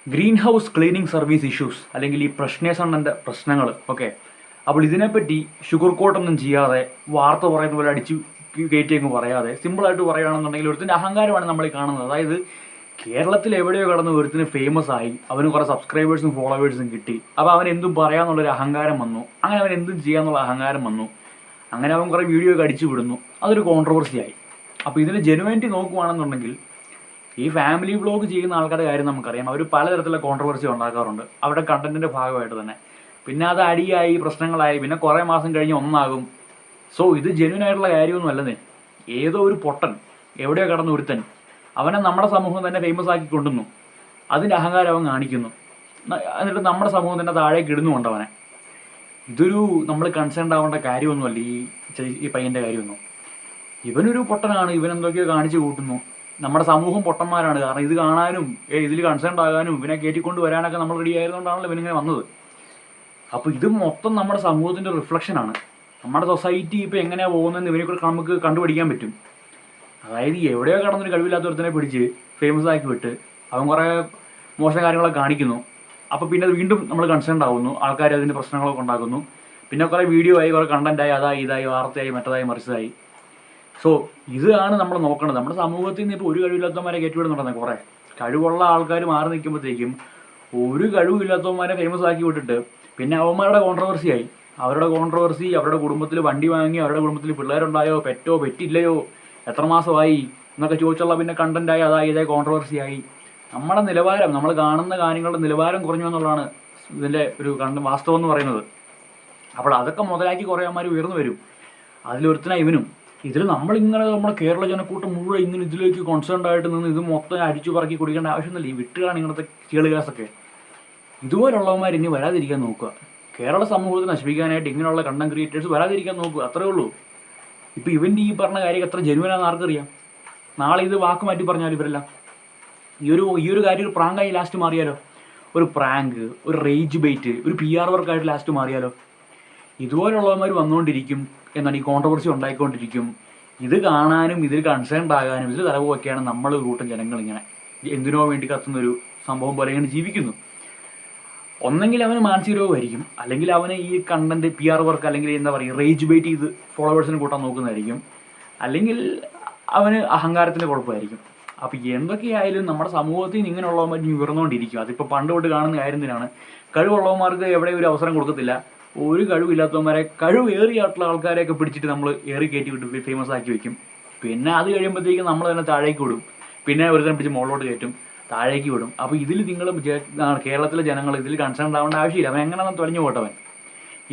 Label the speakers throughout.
Speaker 1: Green house cleaning service issues അല്ലെങ്കിൽ ഈ പ്രശ്നേഷണ്ണൻ്റെ പ്രശ്നങ്ങൾ ഓക്കെ. അപ്പോൾ ഇതിനെപ്പറ്റി ഷുഗർ കോട്ടൊന്നും ചെയ്യാതെ വാർത്ത പറയുന്ന പോലെ അടിച്ചു കയറ്റിയൊന്നും പറയാതെ സിമ്പിളായിട്ട് പറയുകയാണെന്നുണ്ടെങ്കിൽ ഒരുത്തിൻ്റെ അഹങ്കാരമാണ് നമ്മൾ ഈ കാണുന്നത്. അതായത് കേരളത്തിൽ എവിടെയോ കടന്ന് ഒരുത്തിന് ഫേമസ് ആയി, അവന് കുറേ സബ്സ്ക്രൈബേഴ്സും ഫോളോവേഴ്സും കിട്ടി. അപ്പോൾ അവൻ എന്തും പറയാമെന്നുള്ളൊരു അഹങ്കാരം വന്നു, അങ്ങനെ അവൻ എന്തും ചെയ്യാമെന്നുള്ള അഹങ്കാരം വന്നു, അങ്ങനെ അവൻ കുറേ വീഡിയോ ഒക്കെ അടിച്ചു വിടുന്നു, അതൊരു കോൺട്രവേഴ്സിയായി. അപ്പോൾ ഇതിന് ജെനുവിനിറ്റി നോക്കുകയാണെന്നുണ്ടെങ്കിൽ ഈ ഫാമിലി വ്ളോഗ് ചെയ്യുന്ന ആൾക്കാരുടെ കാര്യം നമുക്കറിയാം. അവർ പലതരത്തിലുള്ള കോൺട്രവേഴ്സി ഉണ്ടാക്കാറുണ്ട് അവരുടെ കണ്ടന്റിൻ്റെ ഭാഗമായിട്ട് തന്നെ. പിന്നെ അത് അടിയായി പ്രശ്നങ്ങളായി, പിന്നെ കുറേ മാസം കഴിഞ്ഞ് ഒന്നാകും. സോ ഇത് ജെന്യൂൻ ആയിട്ടുള്ള കാര്യമൊന്നും അല്ലെന്നേ. ഏതോ ഒരു പൊട്ടൻ എവിടെയോ കടന്ന് ഒരുത്തൻ അവനെ നമ്മുടെ സമൂഹം തന്നെ ഫേമസ് ആക്കി കൊണ്ടുവന്നു, അതിൻ്റെ അഹങ്കാരം അവൻ കാണിക്കുന്നു. എന്നിട്ട് നമ്മുടെ സമൂഹം തന്നെ താഴേക്ക് ഇടുന്നുമുണ്ട് അവനെ. ഇതൊരു നമ്മൾ കൺസേൺ ആവേണ്ട കാര്യമൊന്നുമല്ല ഈ പയ്യൻ്റെ കാര്യമൊന്നും. ഇവനൊരു പൊട്ടനാണ്, ഇവനെന്തൊക്കെയോ കാണിച്ചു കൂട്ടുന്നു. നമ്മുടെ സമൂഹം പൊട്ടന്മാരാണ്. കാരണം ഇത് കാണാനും ഇതിൽ കൺസേൺ ആകാനും ഇവനെ കയറ്റിക്കൊണ്ട് വരാനൊക്കെ നമ്മൾ റെഡി ആയതുകൊണ്ടാണല്ലോ ഇവനിങ്ങനെ വന്നത്. അപ്പോൾ ഇത് മൊത്തം നമ്മുടെ സമൂഹത്തിൻ്റെ റിഫ്ലക്ഷനാണ്. നമ്മുടെ സൊസൈറ്റി ഇപ്പോൾ എങ്ങനെയാണ് പോകുന്നതെന്ന് ഇവനെക്കൂടെ നമുക്ക് കണ്ടുപിടിക്കാൻ പറ്റും. അതായത് എവിടെയോ കടന്നൊരു കഴിവില്ലാത്തവരത്തിനെ പിടിച്ച് ഫേമസ് ആക്കി വിട്ട് അവൻ കുറേ മോശം കാര്യങ്ങളൊക്കെ കാണിക്കുന്നു. അപ്പോൾ പിന്നെ അത് വീണ്ടും നമ്മൾ കൺസേൺ ആവുന്നു, ആൾക്കാർ അതിൻ്റെ പ്രശ്നങ്ങളൊക്കെ ഉണ്ടാക്കുന്നു. പിന്നെ കുറേ വീഡിയോ ആയി, കുറേ കണ്ടൻറ്റായി, അതായി ഇതായി വാർത്തയായി മറ്റേതായി മറിച്ചതായി. സോ ഇതാണ് നമ്മൾ നോക്കേണ്ടത്. നമ്മുടെ സമൂഹത്തിൽ നിന്ന് ഇപ്പോൾ ഒരു കഴിവില്ലാത്തവന്മാരെ കയറ്റിവിടുന്നുണ്ടെന്ന് കുറേ കഴിവുള്ള ആൾക്കാർ മാറി നിൽക്കുമ്പോഴത്തേക്കും ഒരു കഴിവില്ലാത്തവന്മാരെ ഫേമസ് ആക്കി വിട്ടിട്ട് പിന്നെ അവന്മാരുടെ കോൺട്രവേഴ്സിയായി. അവരുടെ കുടുംബത്തിൽ വണ്ടി വാങ്ങി, അവരുടെ കുടുംബത്തിൽ പിള്ളേരുണ്ടായോ, പെറ്റോ പെറ്റില്ലയോ, എത്ര മാസമായി എന്നൊക്കെ ചോദിച്ചുള്ള പിന്നെ കണ്ടൻറ്റായി, അതായി ഇതേ കോൺട്രവേഴ്സിയായി. നമ്മുടെ നിലവാരം, നമ്മൾ കാണുന്ന കാര്യങ്ങളുടെ നിലവാരം കുറഞ്ഞു എന്നുള്ളതാണ് ഇതിൻ്റെ ഒരു വാസ്തവം എന്ന് പറയുന്നത്. അപ്പോൾ അതൊക്കെ മുതലാക്കി കുറേ അമ്മമാർ ഉയർന്നു വരും. അതിലൊരുത്തനാണ് ഇവനും. ഇതിൽ നമ്മളിങ്ങനെ നമ്മുടെ കേരള ജനക്കൂട്ടം മുഴുവൻ ഇങ്ങനെ ഇതിലേക്ക് കോൺസേൺഡ് ആയിട്ട് നിന്ന് ഇത് മൊത്തം അടിച്ചു പറക്കി കുടിക്കേണ്ട ആവശ്യമൊന്നുമില്ല. ഈ വിട്ടുകാണ് ഇങ്ങനത്തെ കേളുകാസൊക്കെ. ഇതുപോലുള്ളവന്മാർ ഇനി വരാതിരിക്കാൻ നോക്കുക. കേരള സമൂഹത്തെ നശിപ്പിക്കാനായിട്ട് ഇങ്ങനെയുള്ള കണ്ടന്റ് ക്രിയേറ്റേഴ്സ് വരാതിരിക്കാൻ നോക്കുക, അത്രേ ഉള്ളൂ. ഇപ്പോൾ ഇവൻ്റെ ഈ പറഞ്ഞ കാര്യം എത്ര ജെനുവനാണെന്ന് ആർക്കറിയാം. നാളെ ഇത് വാക്ക് മാറ്റി പറഞ്ഞാലും ഇവരെല്ലാം ഈ ഒരു കാര്യം ഒരു പ്രാങ്കായി ലാസ്റ്റ് മാറിയാലോ, ഒരു പ്രാങ്ക്, ഒരു റേജ് ബൈറ്റ്, ഒരു PR വർക്കായിട്ട് ലാസ്റ്റ് മാറിയാലോ. ഇതുപോലുള്ളവന്മാർ വന്നുകൊണ്ടിരിക്കും, എന്നാണ് ഈ കോൺട്രവേഴ്സി ഉണ്ടായിക്കൊണ്ടിരിക്കും. ഇത് കാണാനും ഇതിൽ കൺസേൺഡ് ആകാനും ഇതിൽ തലവുമൊക്കെയാണ് നമ്മൾ കൂട്ടം ജനങ്ങൾ ഇങ്ങനെ എന്തിനോ വേണ്ടി കത്തുന്നൊരു സംഭവം പോലെ ഇങ്ങനെ ജീവിക്കുന്നു. ഒന്നെങ്കിൽ അവന് മാനസിക രോഗമായിരിക്കും, അല്ലെങ്കിൽ അവന് ഈ കണ്ടന്റ് PR വർക്ക് അല്ലെങ്കിൽ എന്താ പറയുക റേജ് ബൈറ്റ് ചെയ്ത് ഫോളോവേഴ്സിന് കൂട്ടാൻ നോക്കുന്നതായിരിക്കും, അല്ലെങ്കിൽ അവന് അഹങ്കാരത്തിൻ്റെ കുഴപ്പമായിരിക്കും. അപ്പോൾ എന്തൊക്കെയായാലും നമ്മുടെ സമൂഹത്തിൽ നിന്ന് ഇങ്ങനെയുള്ളവന്മാർ ഉയർന്നുകൊണ്ടിരിക്കും. അതിപ്പോൾ പണ്ട് തൊട്ട് കാണുന്ന കാര്യം തന്നെയാണ്. കഴിവുള്ളവന്മാർക്ക് എവിടെ ഒരു അവസരം കൊടുക്കത്തില്ല. ഒരു കഴിവില്ലാത്തവന്മാരെ, കഴിവേറിയായിട്ടുള്ള ആൾക്കാരെയൊക്കെ പിടിച്ചിട്ട് നമ്മൾ ഏറി കയറ്റി വിട്ട് ഫേമസ് ആക്കി വെക്കും. പിന്നെ അത് കഴിയുമ്പോഴത്തേക്കും നമ്മൾ തന്നെ താഴേക്ക് വിടും. പിന്നെ ഒരുത്തരം പിടിച്ച് മുകളിലോട്ട് കയറ്റും, താഴേക്ക് വിടും. അപ്പോൾ ഇതിൽ നിങ്ങൾ കേരളത്തിലെ ജനങ്ങൾ ഇതിൽ കൺസേൺ ആവേണ്ട ആവശ്യമില്ല. അവൻ എങ്ങനെ തുഴഞ്ഞു പോട്ടവൻ.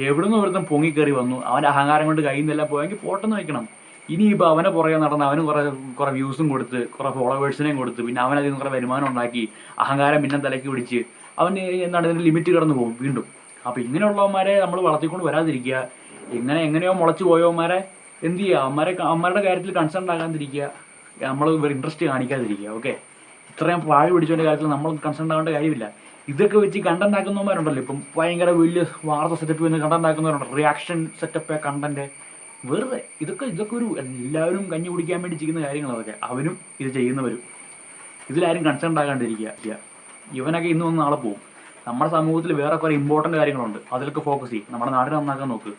Speaker 1: എവിടുന്ന് ഒരുത്തം പൊങ്ങിക്കയറി വന്നു, അവൻ്റെ അഹങ്കാരം കൊണ്ട് കയ്യിൽ നിന്നെല്ലാം പോയെങ്കിൽ പോട്ടെന്ന് വെക്കണം. ഇനിയിപ്പോൾ അവനെ പുറകെ നടന്ന് അവന് കുറേ വ്യൂസും കൊടുത്ത് കുറേ ഫോളോവേഴ്സിനെയും കൊടുത്ത് പിന്നെ അവനതിൽ നിന്ന് കുറേ വരുമാനം ഉണ്ടാക്കി അഹങ്കാരം പിന്നെ തലയ്ക്ക് പിടിച്ച് അവന് എന്താണ് ഇതിൻ്റെ ലിമിറ്റ് കടന്നു പോകും വീണ്ടും. അപ്പോൾ ഇങ്ങനെയുള്ളവന്മാരെ നമ്മൾ വളർത്തിക്കൊണ്ട് വരാതിരിക്കുക. എങ്ങനെയോ മുളച്ചു പോയവന്മാരെ എന്ത് ചെയ്യുക, അമ്മമാരുടെ കാര്യത്തിൽ കൺസേൺ ആകാതിരിക്കുക, നമ്മൾ ഇൻട്രസ്റ്റ് കാണിക്കാതിരിക്കുക. ഓക്കെ, ഇത്രയും പാഴ് പിടിച്ചതിൻ്റെ കാര്യത്തിൽ നമ്മൾ കൺസേൺ ആവേണ്ട കാര്യമില്ല. ഇതൊക്കെ വെച്ച് കണ്ടന്റ് ആക്കുന്നവന്മാരുണ്ടല്ലോ, ഇപ്പം ഭയങ്കര വലിയ വാർത്ത സെറ്റപ്പ് ചെയ്യുന്ന കണ്ടന്റ് ആക്കുന്നവരുണ്ട്, റിയാക്ഷൻ സെറ്റപ്പ് കണ്ടന്റ്. വെറുതെ ഇതൊക്കെ ഒരു എല്ലാവരും കഞ്ഞി കുടിക്കാൻ വേണ്ടി ചെയ്യുന്ന കാര്യങ്ങൾ. അതൊക്കെ അവനും ഇത് ചെയ്യുന്നവരും. ഇതിലാരും കൺസേൺ ആകാണ്ടിരിക്കുക. ഇവനൊക്കെ ഇന്ന് നാളെ പോകും. നമ്മുടെ സമൂഹത്തിൽ വേറെ കുറേ ഇമ്പോർട്ടൻ്റ് കാര്യങ്ങളുണ്ട്, അതിലൊക്കെ ഫോക്കസ് ചെയ്യും. നമ്മുടെ നാടിനെ നന്നാക്കാൻ നോക്ക്.